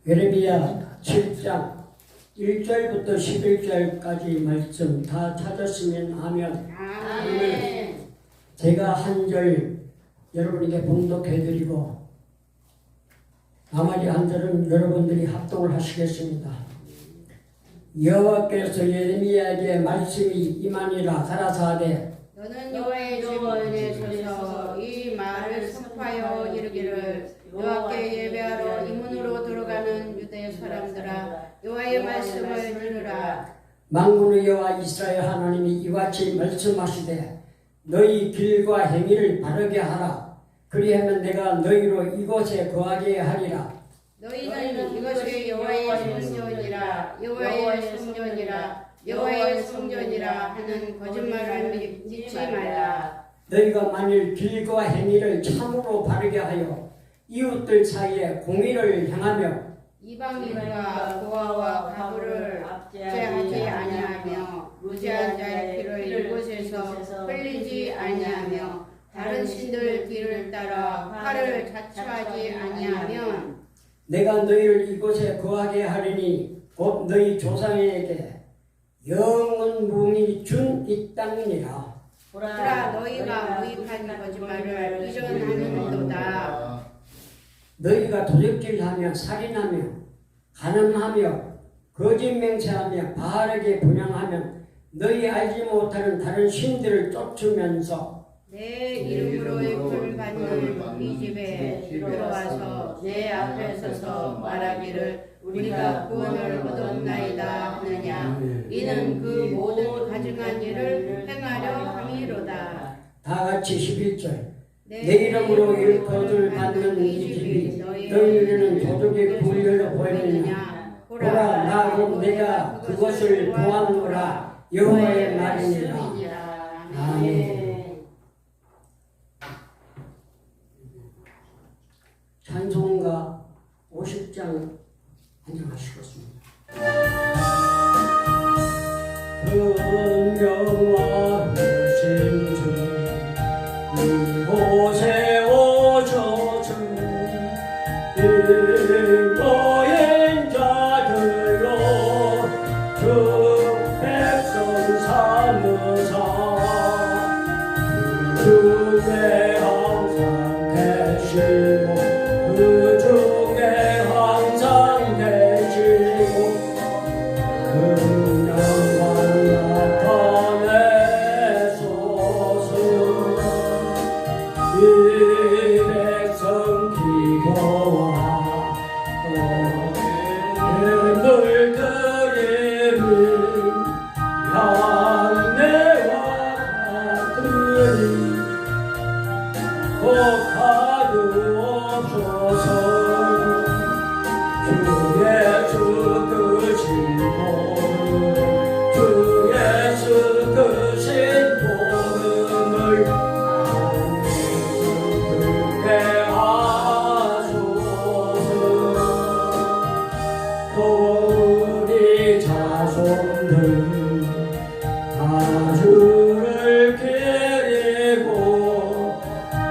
예레미야 7장 1절부터 11절까지 말씀 다 찾았으면 하면 아멘. 제가 한 절 여러분에게 봉독해드리고 나머지 한 절은 여러분들이 합독을 하시겠습니다. 여호와께서 예레미야에게 말씀이 임하니라 가라사대 너는 여호와의 주변에 서서 이 말을 선포하여 이르기를 여호와께 예배하러 이 문으로 들어가는 유대 사람들아 여호와의 말씀을 들으라. 만군의 여호와 이스라엘 하나님이 이같이 말씀하시되 너희 길과 행위를 바르게 하라. 그리하면 내가 너희로 이곳에 거하게 하리라. 너희는 이것이 여호와의 성전이라 여호와의 성전이라 여호와의 성전이라 하는 거짓말을 믿지 말라. 너희가 만일 길과 행위를 참으로 바르게 하여 이웃들 사이에 공의를 행하며 이방인과 고아와 과부를 압제하지 아니하며 무죄한 자의 피를 이곳에서 흘리지 아니하며 다른 신들 뒤를 따라 화를 자초하지 아니하면 내가 너희를 이곳에 거하게 하리니 곧 너희 조상에게 영원 무응이 준 이 땅이니라. 보라 너희가 무익한 거짓말을 일어나는도다. 너희가 도적질하며 살인하며 간음하며 거짓 맹세하며 바알에게 분향하면 너희 알지 못하는 다른 신들을 쫓으면서 내 이름으로 벌 받는 이 집에 들어와서 내 앞에 서서 말하기를 우리가 구원을 얻었나이다 하느냐. 이는 그 모든 가증한 일을 행하려 함이로다. 다같이 11절 내 이름으로 일거를 받는 이 집이 너희는 도둑의 불결로 보이느냐. 보라 나 곧 내가 그것을 보았노라. 여호와의 말이니라. 아멘. 찬송가 50장 안정하시겠습니다. 은명와 hu신 주 이곳에 오셔서 인보행자들로 주 백성 삼으사 그 중에 항상 계시고 그 중에 항상 계시고 그냥만 나타내소서. 이 백성 기도와 늘 드리는 향내와 같으니 꼭 하루옵소서. 주 예수 크신 주 예수 크신 복음을 함께 하소서. 또 우리 자손들 다 주를 기리고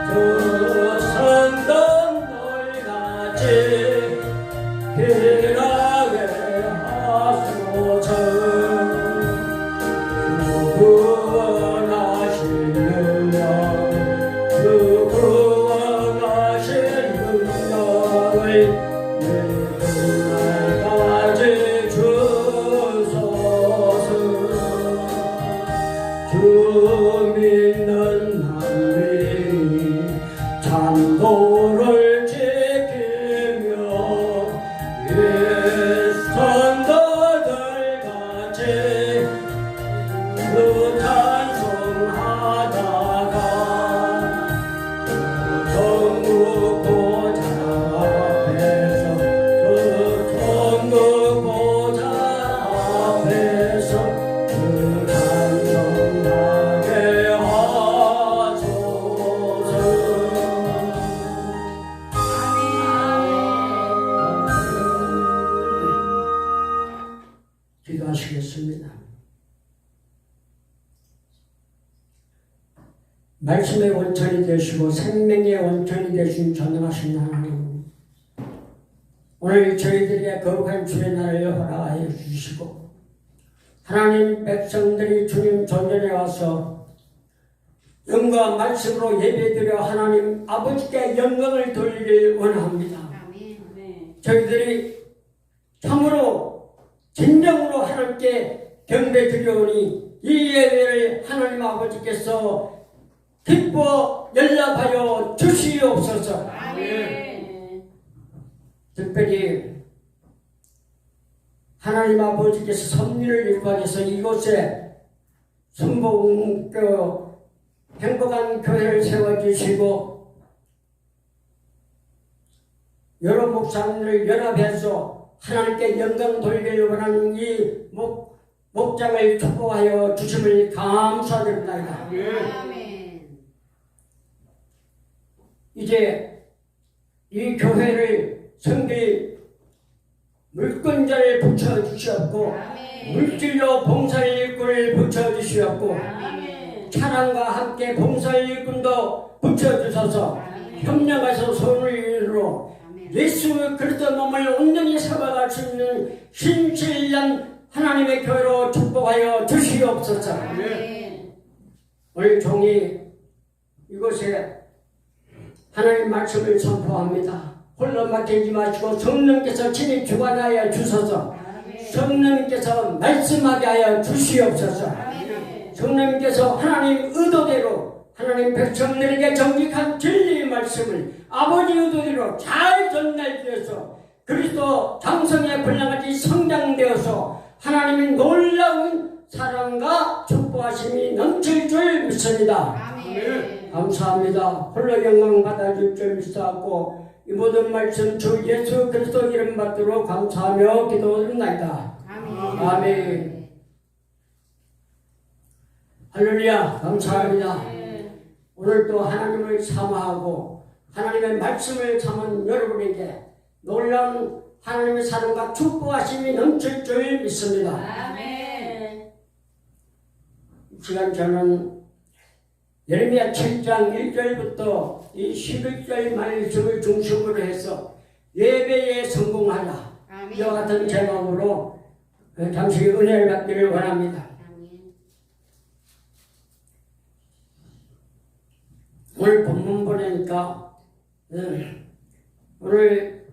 저 성도들같이 길하게 하소서. 주 구원하신 능력을 날까지 주소서. 주 믿는 남이 찬도를 지키며 성도들같이 그 찬송하다가 천국 보좌 앞에서 그 천국 보좌 앞에서 그 찬송하게 하소서. 기도하시겠습니다. 말씀의 원천이 되시고 생명의 원천이 되신 전능하신 하나님, 오늘 저희들에게 거룩한 주의 날을 허락하여 주시고 하나님 백성들이 주님 존전에 와서 영과 말씀으로 예배드려 하나님 아버지께 영광을 돌리길 원합니다. 아멘. 저희들이 참으로 진정으로 하나님께 경배드려오니 이 예배를 하나님 아버지께서 기뻐 연락하여 주시옵소서. 아멘. 특별히 하나님 아버지께서 섭리를 일관해서 이곳에 순복음교 행복한 교회를 세워주시고 여러 목사님을 연합해서 하나님께 영광 돌리기를 원하는 이 목장을 축복하여 주심을 감사드립니다. 아멘. 이제 이 교회를 섬길 물건자를 붙여주셨고 아멘. 물질로 봉사의 일꾼을 붙여주셨고 아멘. 찬양과 함께 봉사의 일꾼도 붙여주셔서 협력해서 손을 이루어 예수 그리스도 몸을 온전히 세워갈 수 있는 신실한 하나님의 교회로 축복하여 주시옵소서. 아멘. 오늘 종이 이곳에 하나님 말씀을 선포합니다. 홀로 맡기지 마시고 성령께서 친히 주관하여 주소서. 성령께서 말씀하게 하여 주시옵소서. 성령께서 하나님 의도대로 하나님 백성들에게 정직한 진리의 말씀을 아버지 의도대로 잘 전달되어서 그리스도 장성에 분량같이 성장되어서 하나님의 놀라운 사랑과 축복하심이 넘칠 줄 믿습니다. 아멘. 감사합니다. 홀로 영광 받아줄 줄 믿사옵고 이 모든 말씀 주 예수 그리스도 이름 받도록 감사하며 기도드립니다. 아멘. 아멘. 할렐루야. 감사합니다. 오늘 또 하나님을 사모하고 하나님의 말씀을 참은 여러분에게 놀라운 하나님의 사랑과 축복하심이 넘칠 줄 믿습니다. 아멘. 이 시간 저는 예레미야 7장 1절부터 이 11절 말씀을 중심으로 해서 예배에 성공하라 아멘. 이와 같은 제목으로 잠시 은혜를 받기를 원합니다. 아멘. 오늘 본문 보니까 오늘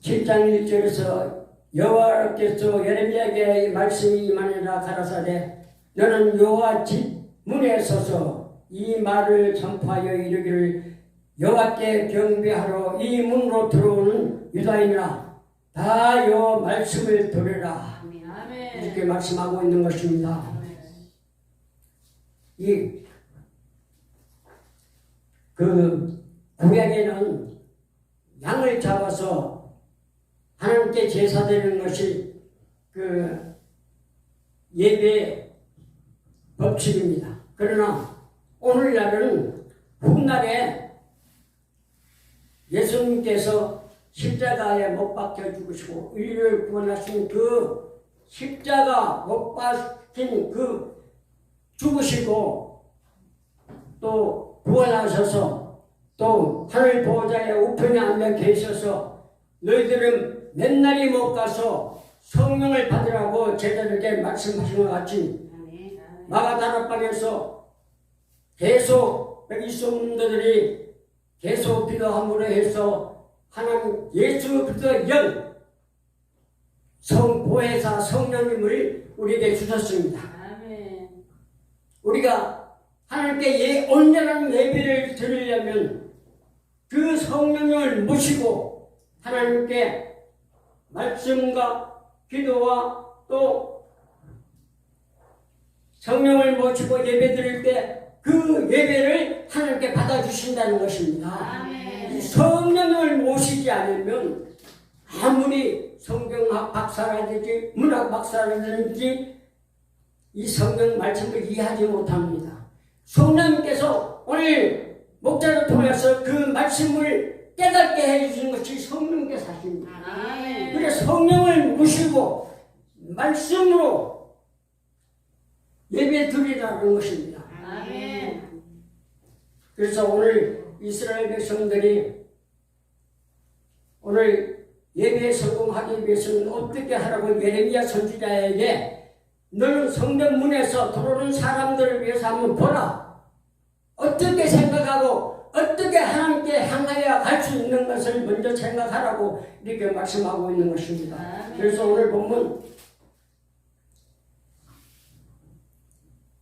7장 1절에서 여호와께서 예레미야에게 이 말씀이 임하니라 가라사대 너는 여호와 집 문에 서서 이 말을 선포하여 이르기를 여호와께 경배하러 이 문으로 들어오는 유다인이라 다 여호와 말씀을 들으라 아멘. 이렇게 말씀하고 있는 것입니다. 그 구약에는 양을 잡아서 하나님께 제사드리는 것이 그 예배 법칙입니다. 그러나 오늘날은 훗날에 예수님께서 십자가에 못 박혀 죽으시고 인류를 구원하신 그 십자가 못 박힌 그 죽으시고 또 부활하셔서 또 하늘 보호자의 우편에 앉아 계셔서 너희들은 맨날이 못 가서 성령을 받으라고 제자들에게 말씀하신 것 같이 마가다락방에서 계속 여기 성도들이 계속 기도함으로 해서 하나님 예수 그리스도의 영 성보혜사 성령님을 우리에게 주셨습니다. 우리가 하나님께 온전한 예배를 드리려면 그 성령을 모시고 하나님께 말씀과 기도와 또 성령을 모시고 예배 드릴 때 그 예배를 하나님께 받아주신다는 것입니다. 이 성령을 모시지 않으면 아무리 성경학 박사라든지 문학 박사라든지 이 성경 말씀을 이해하지 못합니다. 성령님께서 오늘 목자를 통해서 그 말씀을 깨닫게 해주신 것이 성령께서 하십니다. 그래서 성령을 모시고 말씀으로 예배 드리라는 것입니다. 그래서 오늘 이스라엘 백성들이 오늘 예배에 성공하기 위해서는 어떻게 하라고 예레미야 선지자에게 너는 성전 문에서 들어오는 사람들을 위해서 한번 보라. 어떻게 생각하고 어떻게 하나님께 향하여 갈 수 있는 것을 먼저 생각하라고 이렇게 말씀하고 있는 것입니다. 그래서 오늘 본문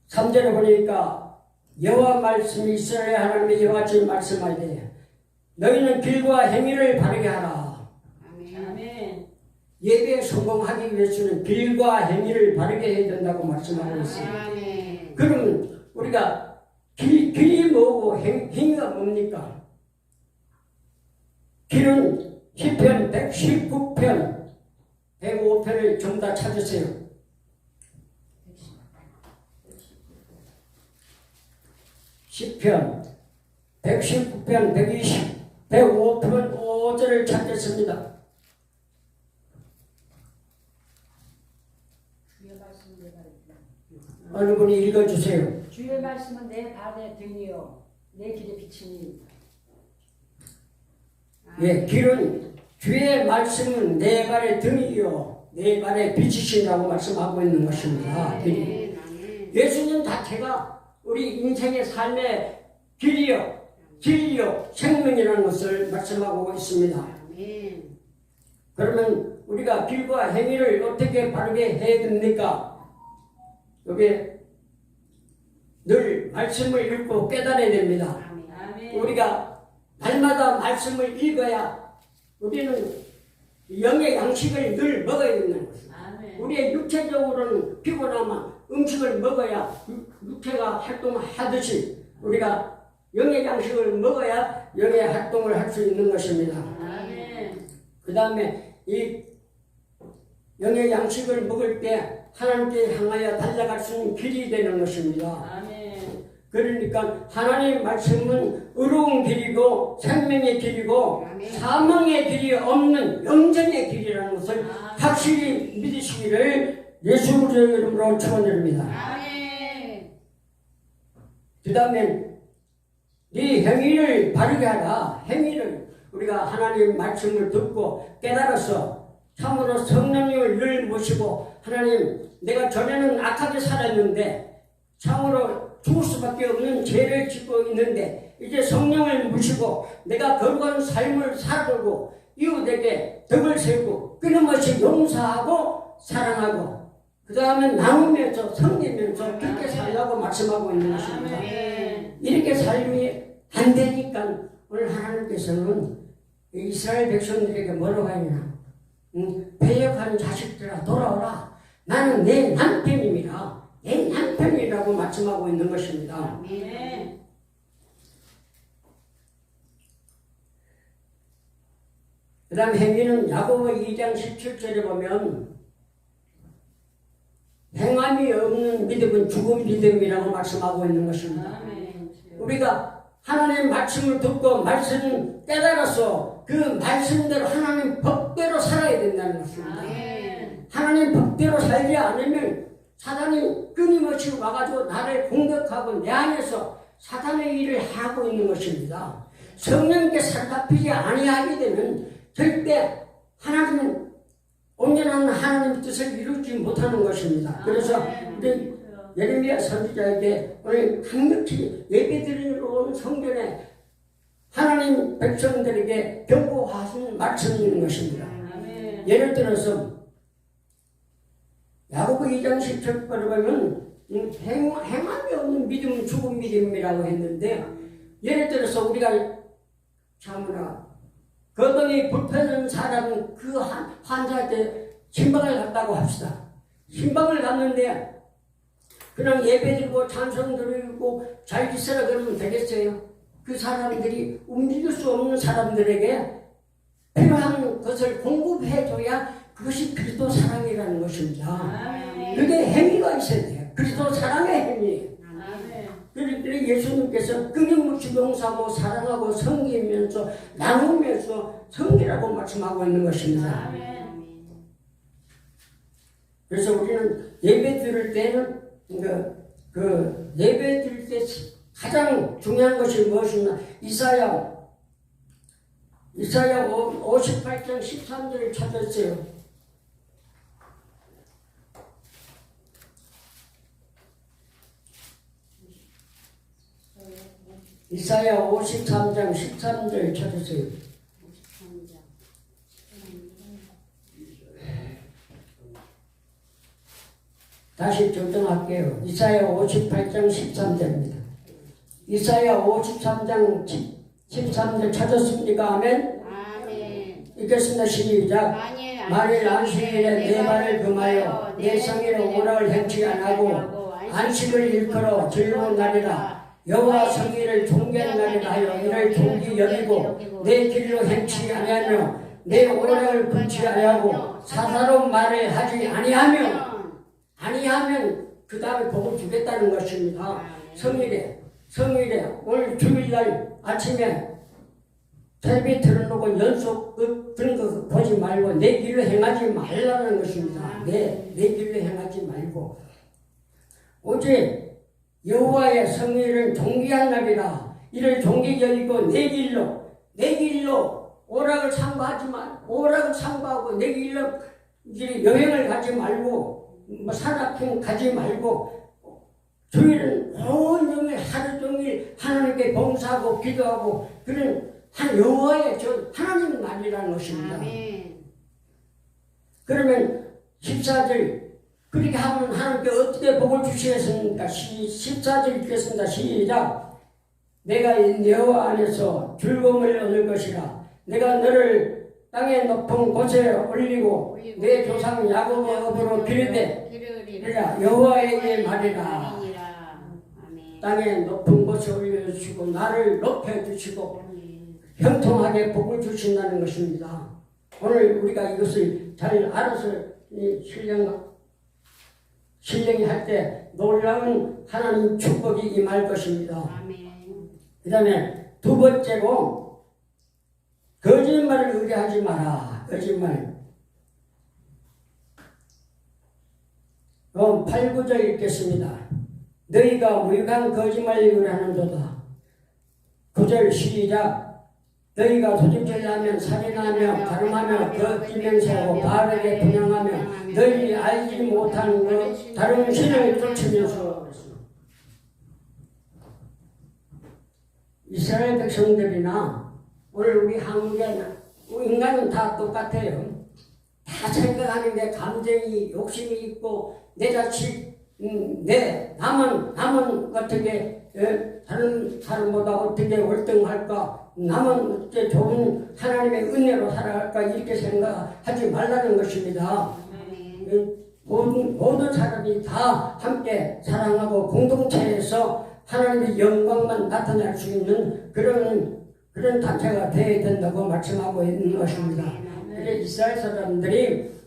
3절에 보니까 여호와 말씀이 이스라엘 하나님의 이와 같이 말씀하되 너희는 길과 행위를 바르게 하라. 아멘. 예배에 성공하기 위해서는 길과 행위를 바르게 해야 된다고 말씀하고 있습니다. 아멘. 그러면 우리가 길이 뭐고 행위가 뭡니까? 길은 시편 119편 105편을 전부 다 찾으세요. 시편 119편 120 105편 5절을 찾겠습니다. 어느 분이 읽어주세요. 주의 말씀은 내 발의 등이요 내 길의 빛이니. 예, 길은 주의 말씀은 내 발의 등이요 내 발의 빛이시라고 말씀하고 있는 것입니다. 길이. 예수님 자체가 우리 인생의 삶의 길이요 진리요 생명이라는 것을 말씀하고 있습니다. 그러면 우리가 길과 행위를 어떻게 바르게 해야 됩니까? 여기 늘 말씀을 읽고 깨달아야 됩니다. 우리가 날마다 말씀을 읽어야 우리는 영의 양식을 늘 먹어야 된다는 것입니다. 우리의 육체적으로는 피곤하면 음식을 먹어야 육체가 활동하듯이 우리가 영의 양식을 먹어야 영의 활동을 할 수 있는 것입니다. 그 다음에 이 영의 양식을 먹을 때 하나님께 향하여 달려갈 수 있는 길이 되는 것입니다. 그러니까 하나님의 말씀은 의로운 길이고 생명의 길이고 사망의 길이 없는 영생의 길이라는 것을 확실히 믿으시기를 예수 그리스도의 이름으로 축원드립니다. 그 다음에 네 행위를 바르게 하라. 행위를 우리가 하나님의 말씀을 듣고 깨달아서 참으로 성령님을 늘 모시고 하나님 내가 전에는 악하게 살았는데 참으로 죽을 수밖에 없는 죄를 짓고 있는데 이제 성령을 모시고 내가 거룩한 삶을 살고 이웃에게 덕을 세우고 끊임없이 용서하고 사랑하고 그 다음에 나누면서 섬기면서 그렇게 살라고 말씀하고 있는 것입니다. 이렇게 삶이 안 되니까 오늘 하나님께서는 이스라엘 백성들에게 뭐라고 하냐 배역한 자식들아 돌아오라. 나는 내 남편임이라 내 남편이라고 말씀하고 있는 것입니다. 그 다음 행위는 야고보 2장 17절에 보면 행함이 없는 믿음은 죽은 믿음이라고 말씀하고 있는 것입니다. 우리가 하나님 말씀을 듣고 말씀을 깨달아서 그 말씀대로 하나님 법대로 살아야 된다는 것입니다. 하나님 법대로 살지 않으면 사단이 끊임없이 와가지고 나를 공격하고 내 안에서 사단의 일을 하고 있는 것입니다. 성령께 살갑히지 아니하게 되면 절대 하나님은 온전한 하나님의 뜻을 이루지 못하는 것입니다. 그래서 우리 예레미야 선지자에게 오늘 강력히 예배드리러 온 성전에 하나님 백성들에게 경고하신 말씀이 있는 것입니다. 예를 들어서 야고보 2장 10절을 보면 행함이 없는 믿음은 죽은 믿음이라고 했는데 예를 들어서 우리가 참으나 거동이 불편한 사람은 그 환자한테 신방을 갔다고 합시다. 신방을 갔는데 그냥 예배드리고 찬송 드리고 잘 지내라 그러면 되겠어요? 그 사람들이 움직일 수 없는 사람들에게 필요한 것을 공급해줘야 그것이 그리스도 사랑이라는 것입니다. 그게 행위가 있어야 돼요. 그리스도 사랑의 행위. 그런데 예수님께서 끊임없이 용서하고 사랑하고 섬기면서 나누면서 섬기라고 말씀하고 있는 것입니다. 그래서 우리는 예배 드릴 때는 그 예배 드릴 때 가장 중요한 것이 무엇이냐? 이사야 이사야 58장 13절을 찾았어요. 이사야 53장 13절 찾으세요. 다시 조정할게요. 이사야 58장 13절입니다. 이사야 53장 13절 찾았습니까? 아멘? 아멘. 읽겠습니다. 시작. 만일 안식일에 내 말을 금하여 내 성일에 오락을 행치 안하고 안식을 일컬어 즐거운 날이라 여호와 성일을 존귀한 날이라 하여 이를 존귀 여기고 내 길로 행치 아니하며 내 오락을 금치 아니하고 사사로운 말을 하지 아니하면 그 다음에 복을 주겠다는 것입니다. 성일에 오늘 주일날 아침에 텔레비 틀어놓고 연속 그런 거 보지 말고 내 길로 행하지 말라는 것입니다. 내 길로 행하지 말고 오직 여호와의 성일은 존귀한 날이라 이를 존귀 여기고 내 길로 오락을 참고하고 내 길로 여행을 가지 말고 산악행 가지 말고 주일은 온종일 하루 종일 하나님께 봉사하고 기도하고 그런 한 여호와의 하나님 날이라는 것입니다. 아멘. 그러면 14절 그렇게 하면 하나님께 어떻게 복을 주시겠습니까? 14절 읽겠습니다. 시작. 내가 여호와 안에서 즐거움을 얻을 것이라. 내가 너를 땅의 높은 곳에 올리고 내 조상 야곱의 업으로 기르되 여호와에게 말이라. 땅의 높은 곳에 올려주시고 나를 높여주시고 형통하게 복을 주신다는 것입니다. 오늘 우리가 이것을 잘 알아서 신령이 할 때 놀라운 하나님 축복이 임할 것입니다. 그 다음에 두 번째로 거짓말을 의뢰하지 마라. 거짓말. 8, 9절 읽겠습니다. 너희가 무익한 거짓말을 의뢰하는도다. 9절 시작. 너희가 도둑질을 하면 살인하며 가늠하며 거짓맹세하고 바르게 분양하며 너희들이 알지 못하는 것 다른 신을 쫓으면서 이스라엘 백성들이나 오늘 우리 한국에 인간은 다 똑같아요. 다 생각하는 게 감정이 욕심이 있고 내 자식 남은 어떻게 다른 사람보다 어떻게 월등할까 남은 어떻게 좋은 하나님의 은혜로 살아갈까 이렇게 생각하지 말라는 것입니다. 모든 사람이 다 함께 사랑하고 공동체에서 하나님의 영광만 나타낼 수 있는 그런 단체가 되어야 된다고 말씀하고 있는 것입니다. 그래서 이스라엘 사람들이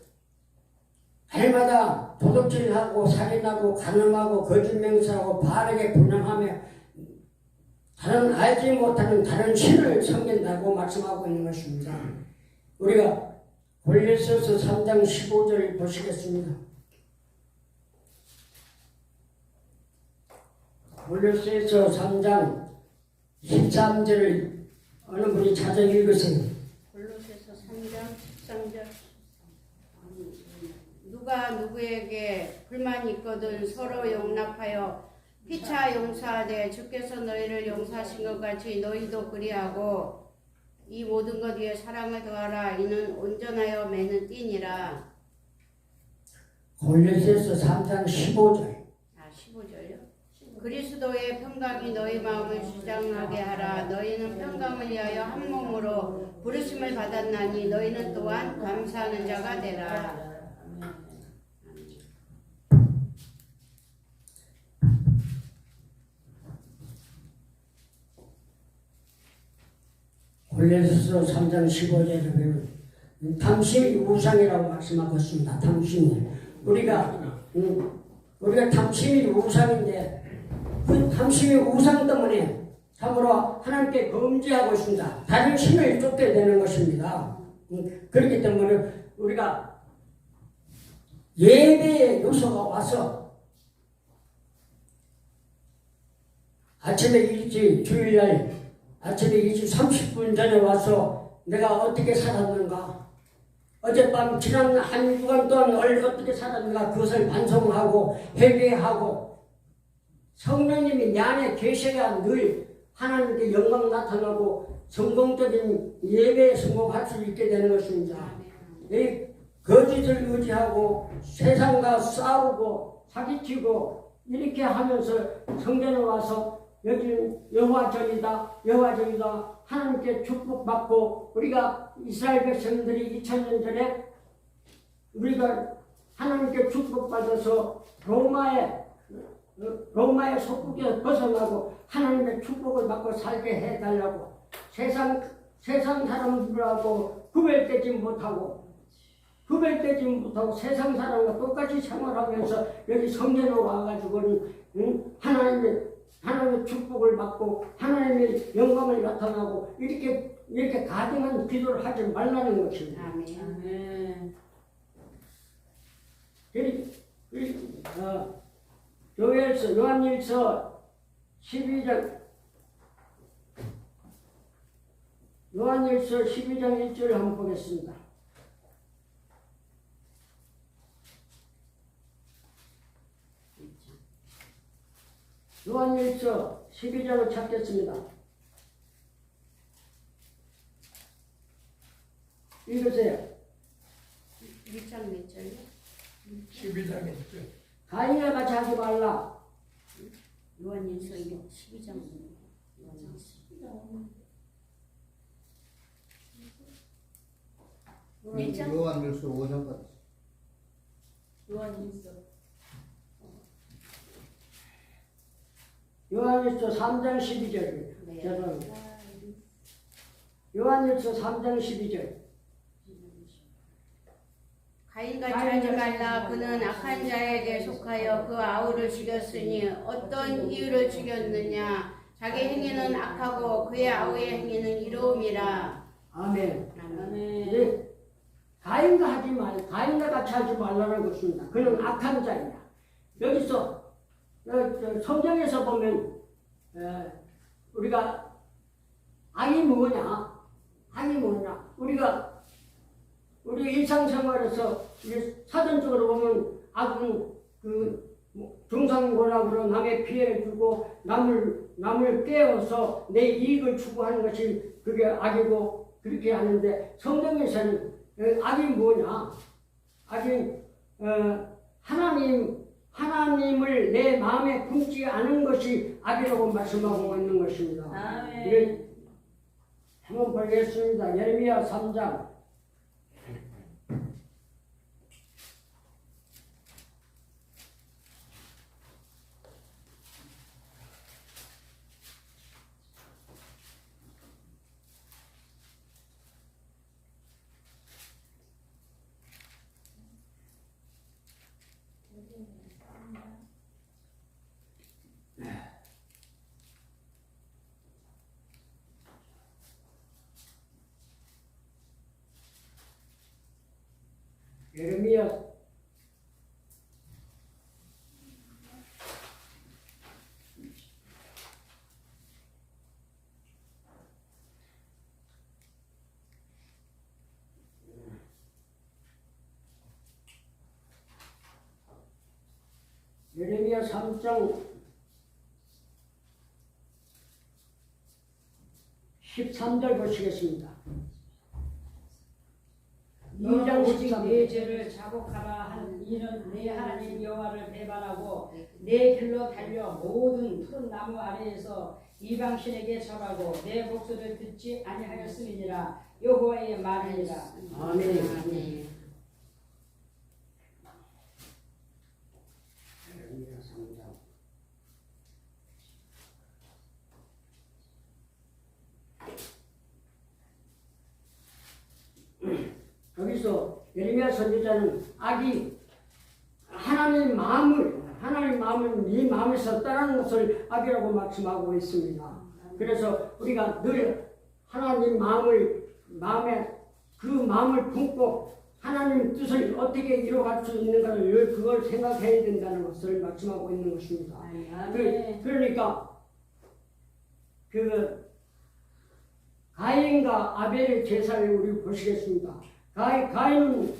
해마다 도둑질하고 살인하고 간음하고 거짓맹세하고 바르게 분양하며 다른 알지 못하는 다른 신을 섬긴다고 말씀하고 있는 것입니다. 우리가 골로새서 3장 15절 보시겠습니다. 골로새서 3장 13절을 어느 분이 찾아 읽으세요. 골로새서 3장 13절. 누가 누구에게 불만이 있거든 서로 용납하여 피차 용서하되 주께서 너희를 용서하신 것 같이 너희도 그리하고 이 모든 것 위에 사랑을 더하라. 이는 온전하여 매는 띠니라. 골로새서 3장 15절. 15절요? 그리스도의 평강이 너희 마음을 주장하게 하라. 너희는 평강을 위하여 한 몸으로 부르심을 받았나니 너희는 또한 감사하는 자가 되라. 골로새서 3장 15절에 보면 탐심이 우상이라고 말씀하고 있습니다. 탐심이 우리가 탐심이 우상인데 그 탐심이 우상 때문에 참으로 하나님께 범죄하고 있습니다. 다른 신을 쫓게 되는 것입니다. 그렇기 때문에 우리가 예배의 요소가 와서 아침에 일찍 주일날 아침에 일찍 30분 전에 와서 내가 어떻게 살았는가, 어젯밤 지난 한 주간 동안 어떻게 살았는가, 그것을 반성하고 회개하고 성령님이 내 안에 계셔야 늘 하나님께 영광 나타나고 성공적인 예배에 성공할 수 있게 되는 것입니다. 이 거짓을 의지하고 세상과 싸우고 사기치고 이렇게 하면서 성전에 와서 여기는 여호와전이다, 여호와전이다, 하나님께 축복받고, 우리가 이스라엘 백성들이 2000년 전에 우리가 하나님께 축복받아서 로마의 속국에서 벗어나고 하나님의 축복을 받고 살게 해달라고, 세상 사람들하고 구별되지 못하고 세상 사람과 똑같이 생활하면서 여기 성전에 와가지고는 하나님의 축복을 받고 하나님의 영광을 나타나고 이렇게 가증한 기도를 하지 말라는 것입니다. 아멘. 요한일서 12장 1절 한번 보겠습니다. 요한일서 12장을 찾겠습니다. 읽으세요. 1장 몇 절이요? 12장에 있죠. 가인과 같이 하지 말라. 요한일서 12장. 요한일서 5장까지. 요한일서 3장 12절입니다. 네. 죄송합니다. 요한일서 3장 12절. 가인같이 하지 말라. 그는 악한 자에게 속하여 그 아우를 죽였으니 어떤 이유로 죽였느냐. 자기 행위는 악하고 그의 아우의 행위는 이로움이라. 아멘. 아멘. 네. 가인과 같이 하지 말라는 것입니다. 그는 악한 자이다. 여기서 성경에서 보면 우리가 악이 뭐냐? 우리 일상생활에서 사전적으로 보면 악은 중상고락으로 남의 피해를 주고 남을 깨워서 내 이익을 추구하는 것이 그게 악이고 그렇게 하는데, 성경에서는 악이 뭐냐? 악이 하나님을 내 마음에 품지 않은 것이 악이라고 말씀하고 있는 것입니다. 이걸 한번 보겠습니다. 예레미야 3장. 예레미야 3장 13절 보시겠습니다. 2장 오직 13절. 내 죄를 자복하라 한 이는 내 하나님 여호와를 배반하고 내 길로 달려 모든 푸른 나무 아래에서 이방신에게 절하고 내 목소리를 듣지 아니하였음이니라. 여호와의 말이니라. 아멘. 아멘. 예레미야 3장. 여기서 예레미야 선지자는 악이 하나님 마음을 네 마음에서 떠나는 것을 악이라고 말씀하고 있습니다. 그래서 우리가 늘 하나님 마음에 그 마음을 품고 하나님 뜻을 어떻게 이루어갈 수 있는가를 늘 그걸 생각해야 된다는 것을 말씀하고 있는 것입니다. 그러니까 가인과 아벨의 제사를 우리 보시겠습니다. 가인은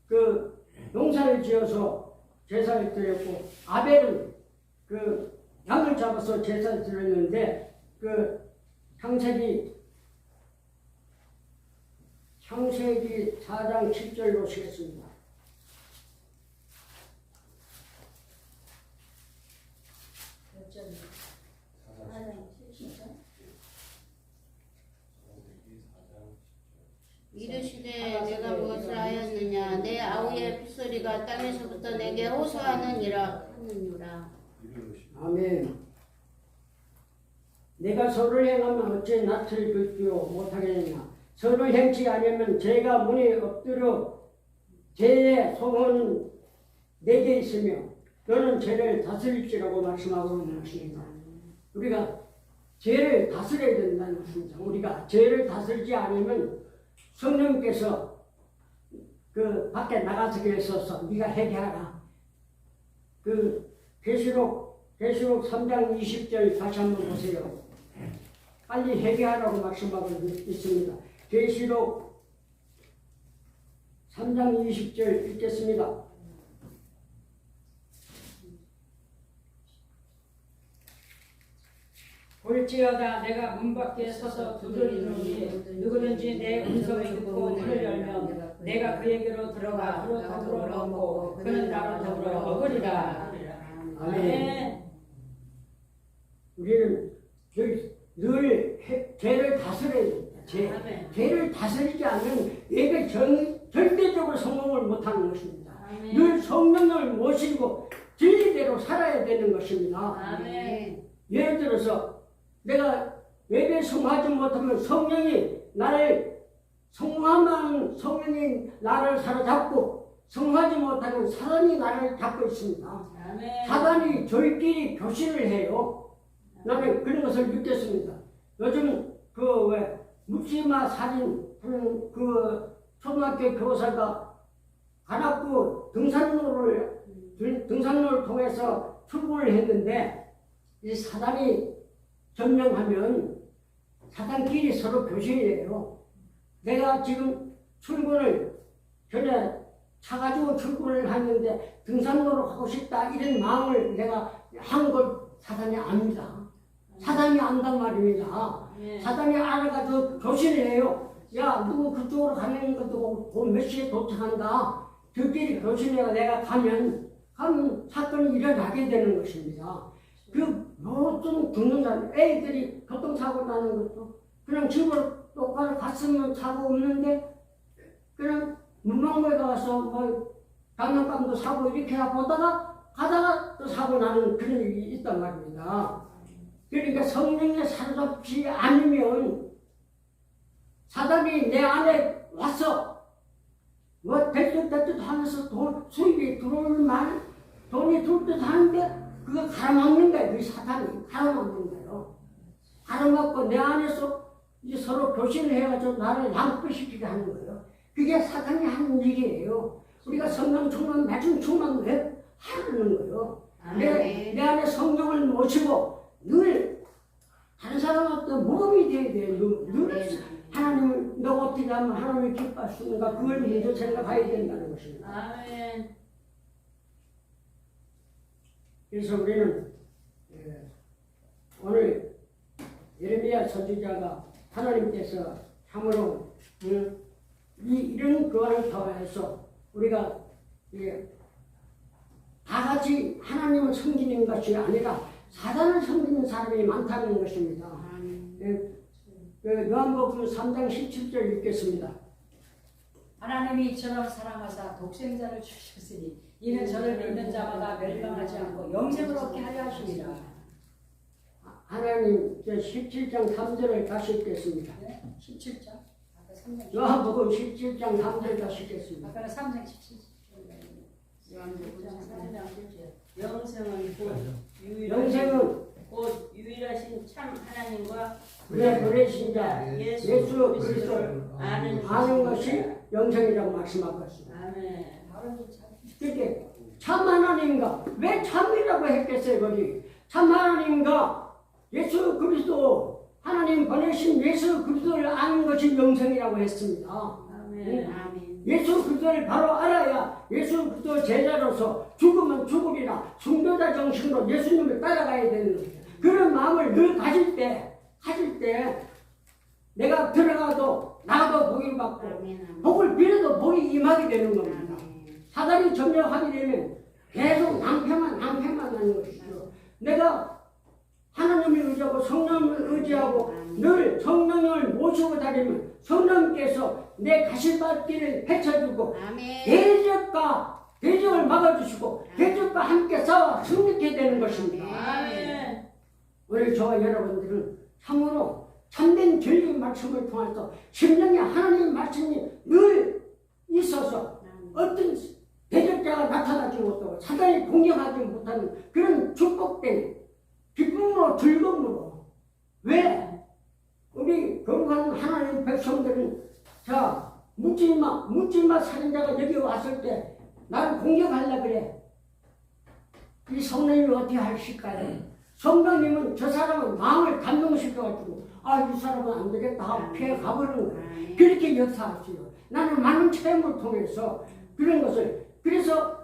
그 농사를 지어서 제사를 드렸고 아벨은 그 양을 잡아서 제사를 드렸는데 그 창세기 4장 7절 보시겠습니다. 이르시되 내가 무엇을 하였느냐 내 아우의 핏소리가 땅에서부터 내게 호소하느니라 하느니라. 아멘. 내가 서를 행하면 어찌 낯을 긁지요 못하겠느냐. 서를 행치 아니면 죄가 문에 엎드려 죄의 소원은 내게 있으며 너는 죄를 다스릴지라고 말씀하고 있는 것입니다. 우리가 죄를 다스려야 된다는 것입니다. 우리가 죄를 다스리지 않으면 성령께서 그 밖에 나가서 계셔서 네가 회개하라. 그 계시록 3장 20절 다시 한번 보세요. 빨리 회개하라고 말씀하고 있습니다. 계시록 3장 20절 읽겠습니다. 볼지어다 내가 문 밖에 서서 두드리노니 누구든지 내 음성을 듣고 문을 열면 내가 그에게로 들어가 그로 더불어 먹고 그는 나로 더불어 먹으리라. 아멘. 우리는 늘 죄를 다스려야 됩니다. 죄를 다스리지 않으면 얘가 절대적으로 성공을 못하는 것입니다. 아멘. 늘 성령을 모시고 진리대로 살아야 되는 것입니다. 아멘. 예를 들어서 내가 예배 성공하지 못하면 성령이 나를 성공하면 성령이 나를 사로잡고 성공하지 못하면 사단이 나를 잡고 있습니다. 아멘. 사단이 저희끼리 교신을 해요. 나는 그런 것을 느꼈습니다. 요즘 묻지마 사진 하는 그 초등학교 교사가 가락구 등산로를 통해서 출근을 했는데 이 사단이 점령하면 사단끼리 서로 교신이에요. 내가 지금 출근을 전에 차 가지고 출근을 하는데 등산로로 가고 싶다 이런 마음을 내가 한 걸 사단이 압니다. 사단이 안단 말입니다. 사단이 알아가지고 교신을 해요. 야 누구 그쪽으로 가는 것도 몇 시에 도착한다. 저끼리 교신해가 내가 가면 사건이 일어나게 되는 것입니다. 모든 죽는다는 애들이 교통사고 나는 것도 그냥 집으로 똑바로 갔으면 사고 없는데 그냥 문방구에 가서 장난감도 사고 이렇게 가다가 또 사고 나는 그런 일이 있단 말입니다. 그러니까 성령에 사로잡지 않으면 사단이 내 안에 와서 대뜻대뜻 하면서 수입이 들어오면 돈이 들듯 하는데 그거 가로막는 거예요. 그 사탄이 가로막는 거예요. 가로막고 내 안에서 이제 서로 교신을 해가지고 나를 양보시키게 하는 거예요. 그게 사탄이 하는 일이에요. 우리가 성령 충만, 말씀 충만 왜 하는 거예요. 내 안에 성령을 모시고 늘 다른 사람한테 모범이 돼야 돼요. 늘 하나님을 너가 어떻게 하면 하나님을 기뻐할 수 있는가 그걸 먼저 생각해야 된다는 것입니다. 아멘. 그래서 우리는 오늘 예레미야 선지자가 하나님께서 참으로 이런 교환을 통해서 우리가 다 같이 하나님을 섬기는 것이 아니라 사단을 섬기는 사람이 많다는 것입니다. 요한복음 3장 17절 읽겠습니다. 하나님이 이처럼 사랑하사 독생자를 주셨으니 이는 저를 믿는 자마다 멸망하지 않고 영생을 얻게 하려 하십니다. 하나님 17장 3절을 다시 읽겠습니다. 네? 17장. 아까 3장. 요한복음 17장 3절 다시 읽겠습니다. 아까는 3장 17절. 영생은 곧 유일하신 참 하나님과 그의 보내신 자 예수 그리스도를 아는 것이 영생이라고 말씀하고 있습니다. 아멘. 그렇게 참 하나님과 왜 참이라고 했겠어요? 거기 참 하나님과 예수 그리스도 하나님 보내신 예수 그리스도를 아는 것이 영생이라고 했습니다. 아멘. 아멘. 예수 그리스도를 바로 알아야 예수 그리스도 제자로서 죽으면 죽으리라 순교자 정신으로 예수님을 따라가야 되는 거예요. 그런 마음을 늘 가질 때 내가 들어가도 나가도 복을 받고 아멘. 복을 빌어도 복이 임하게 되는 겁니다. 아멘. 사단이 점령하게 되면 계속 낭패만 하는 것이죠. 내가 하나님을 의지하고 성령을 의지하고 늘 성령을 모시고 다니면 성령께서 내 가시밭길을 펼쳐주고 아멘. 대적을 막아주시고 대적과 함께 싸워 승리하게 되는 것입니다. 아멘. 오늘 저와 여러분들은 참으로 참된 진리 말씀을 통해서 심령에 하나님의 말씀이 늘 있어서 어떤 대적자가 나타나지 못하고 사단이 공격하지 못하는 그런 축복된 기쁨으로 즐거움으로 왜 우리 거룩한 하나님 백성들은 자 묻지마 살인자가 여기 왔을 때 나를 공격하려 그래. 이 성령님이 어떻게 하실까요? 성령님은 저 사람은 마음을 감동시켜가지고 이 사람은 안 되겠다 하고 피해 가버리는 거예요. 그렇게 역사하시요. 나는 많은 체험을 통해서 그런 것을 그래서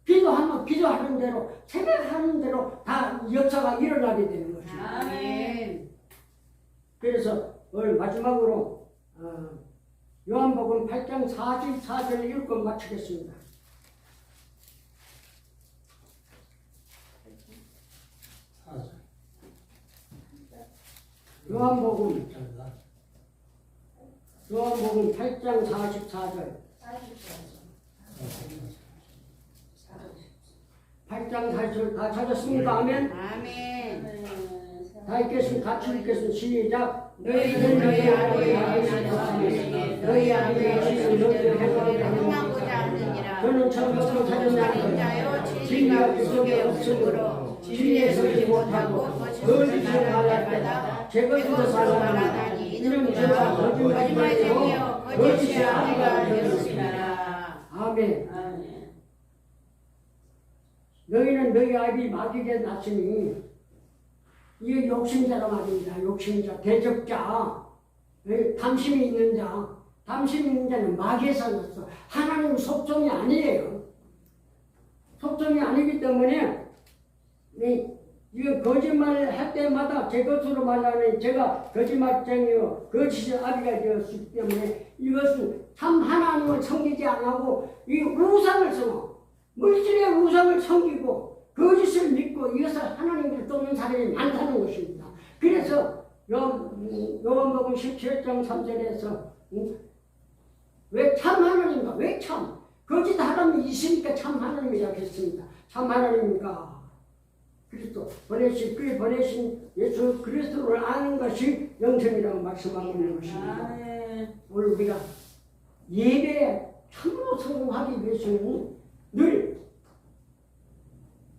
기도하는 대로 생각하는 대로 다 역사가 일어나게 되는 것입니다. 아멘. 그래서 오늘 마지막으로 요한복음 8장 44절 읽고 마치겠습니다. 요한복음 8장 44절 8장 44절 다 찾았습니까? 아멘. 아멘. 다 읽겠습니다. 같이 읽겠습니다. 시작. 너희는 너희 아버지 하나님의 너희 아버지의 너희를 행하고자 하느니라. 저는 처음부터 살인자여 진리가 그 속에 없으므로 진리에 서지 못하고 거짓을 말하다가 제 것으로 말하다니 이는 저와 거짓말쟁이여 거짓의 아비가 되었으리라. 아멘. 아멘. 너희는 너희 아비 마귀에 났으니 이게 욕심자라 말입니다. 욕심자, 대적자, 탐심이 있는 자. 탐심이 있는 자는 마귀에서 났어. 하나님 속성이 아니에요. 속성이 아니기 때문에 이거 거짓말을 할 때마다 제 것으로 말하는 제가 거짓말쟁이요 거짓의 아비가 되었기 때문에 이것은 참 하나님을 섬기지 않고 이 우상을 섬어 물질의 우상을 섬기고 거짓을 믿고 이것을 하나님을 돕는 사람이 많다는 것입니다. 그래서 요한복음 17장 3절에서 왜 참 하나님인가? 왜 참? 거짓 하나님이 있으니까 참 하나님이라고 했습니다. 참 하나님입니까? 그리스도 보내신 예수 그리스도를 아는 것이 영생이라고 말씀하고 있는 것입니다. 아멘. 오늘 우리가 예배에 참으로 성공하기 위해서는 늘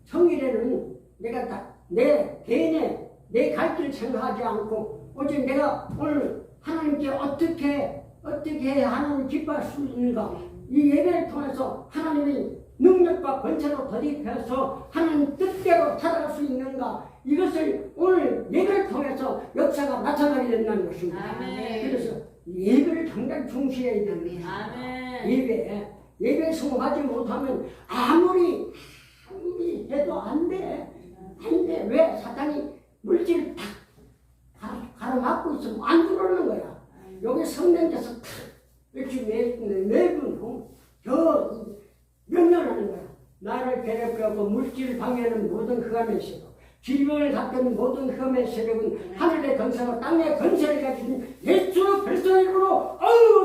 성일에는 내가 내 개인의 내 갈 길 생각하지 않고 오직 내가 오늘 하나님께 어떻게 하나님 기뻐할 수 있는가 이 예배를 통해서 하나님의 능력과 권세로 더입혀서 하나님 뜻대로 살아갈 수 있는가 이것을 오늘 예배를 통해서 역사가 나타나게 된다는 것입니다. 아멘. 그래서 예배를 상당히 중시해야 됩니다. 아멘. 예배에 성공하지 못하면 아무리 해도 안 돼. 왜? 사탄이 물질을 탁 가로막고 있으면 안 들어오는 거야. 여기 성령께서 탁 이렇게 내분 명령하는 거야. 나를 괴롭히고 물질을 방해하는 모든 흑암의 세력, 질병을 갖는 모든 흑암의 세력은 하늘의 건설과 땅의 건설을 가진 예수 그리스도의 이름으로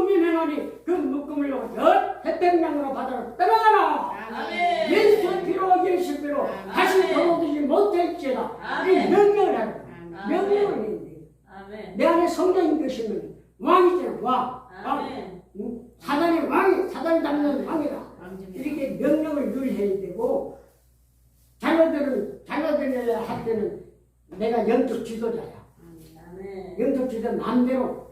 민행하니 그 묶음을 태평양으로 바다로 떠나가라. 아멘. 예수 피로 예수 피로 다시 돌아오지 못할지라. 이 명령을 하라. 명령을 했는데 아멘. 내 안에 성령인 것이면 왕이잖아. 왕. 아멘. 사단이 왕이 사단이 잡는 왕이다. 이렇게 명령을 늘 해야 되고 자녀들을 할 때는 내가 영적 지도자야. 아멘. 영적 지도 마음대로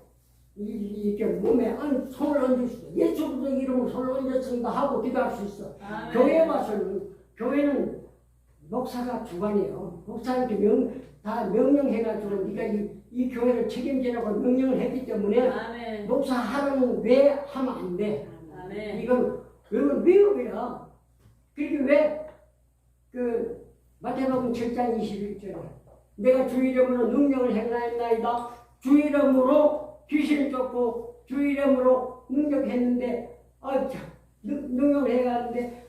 이렇게 몸에 손을 얹을 수 있어. 예수 그리스도 이름으로 손을 얹었습니다 하고 기도할 수 있어. 아멘. 교회에 와서는 교회는 목사가 주관이에요. 목사한테 다 명령해가지고 네가 이 교회를 책임지라고 명령을 했기 때문에 아멘. 목사 하라는 왜 하면 안 돼. 아멘. 이건 위협이야. 그렇게 왜 마태복음 7장 21절에 내가 주 이름으로 능력을 행하였나이다. 주 이름으로 귀신을 쫓고 주 이름으로 능력했는데 능력을 행하는데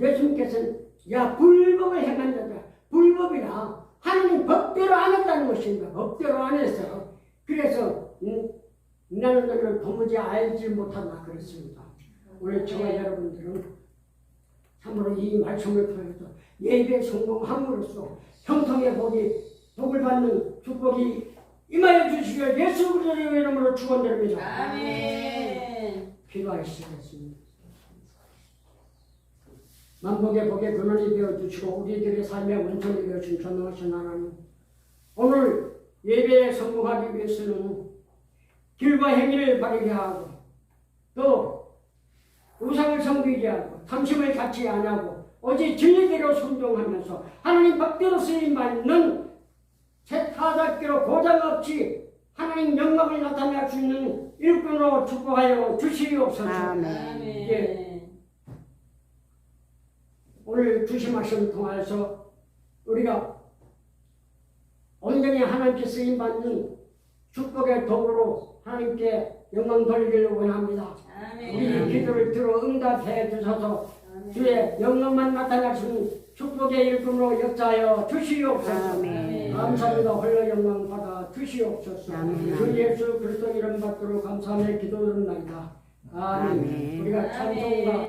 예수님께서는 야 불법을 행한 자다. 불법이라 하나님 법대로 안 했다는 것입니다. 법대로 안 했어. 그래서 나는 너를 도무지 알지 못한다 그랬습니다. 우리 저와 여러분들은 참으로 이 말씀을 통해서 예배 성공함으로써 형통의 복을 받는 축복이 임하여 주시길 예수 그리스도의 이름으로 축원드립니다. 아멘. 기도하시겠습니다. 만복의 복의 근원이 되어주시고 우리들의 삶의 원천이 되어주신 전능하신 하나님, 오늘 예배에 성공하기 위해서는 길과 행위를 바르게 하고 또 우상을 섬기지 않고 탐심을 갖지 않고 오직 진리대로 순종하면서 하나님 법대로 쓰임받는 타작기로 고장없이 하나님 영광을 나타낼 수 있는 일꾼으로 축복하여 주시옵소서. 아멘. 예. 오늘 주신 말씀을 통해서 우리가 온전히 하나님께 쓰임받는 축복의 도구로 하나님께 영광 돌리기를 원합니다. 우리 기도를 들어 응답해 주셔서 주의 영광만 나타나시는 축복의 일꾼으로 역사하여 주시옵소서. 감사합니다. 홀로 영광 받아 주시옵소서. 주 예수 그리스도 이름 받도록 감사하며 기도드립니다. 아멘. 우리가 찬송과